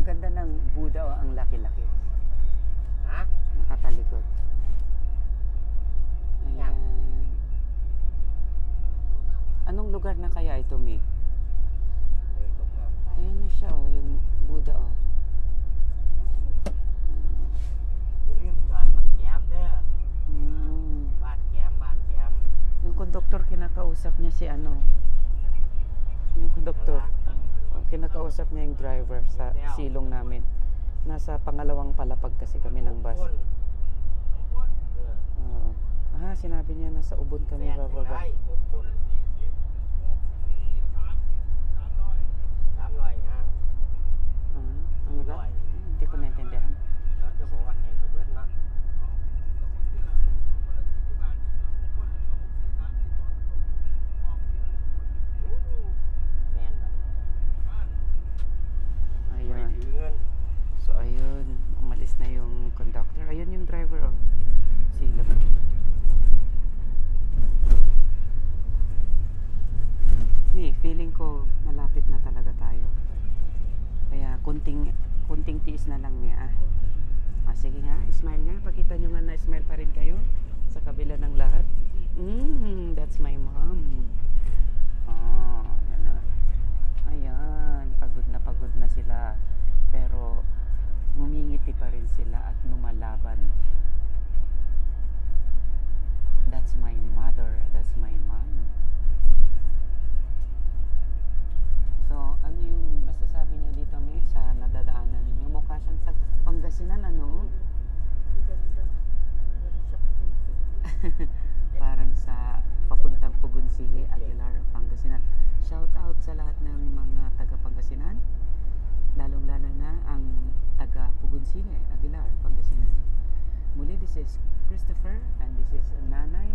ganda ng Buddha, oh, ang laki-laki. Ha? Nakatalikod. Yan. Ayan. Anong lugar na kaya ito, Mi? Ito nga. Ayan na siya, oh, yung Buddha, oh. Rin gaan mag-camp there. Mm. Bad camp. Yung konduktor, kinakausap niya si ano. Yung konduktor. Oh, kinakausap niya yung driver sa silong namin. Nasa pangalawang palapag kasi kami ng bus. Oo. Sinabi niya nasa Ubon kami bababa. Ano ba? Hindi ko naintindihan. Ayun. So ayun, umalis na yung conductor. Ayun yung driver, oh. Silong. Feeling ko malapit na talaga tayo. Kaya kunting tiis na lang, Mia. Sige nga, smile nga. Pakita nyo nga na smile pa rin kayo sa kabila ng lahat. That's my mom. Ayan, pagod na sila. Pero ngumingiti pa rin sila at lumalaban. That's my mother. That's my mom. So, ano yung masasabi niyo dito, May, sa nadadaanan ninyo? Mukha siyang Pangasinan, ano? Ganda. Parang sa Pugunsili. Parang sa papuntang Pugunsili, Aguilar, Pangasinan. Shout out sa lahat ng mga taga Pangasinan, lalong-lalo na ang taga Pugunsili, Aguilar, Pangasinan. Muli, this is Christopher and this is Nanay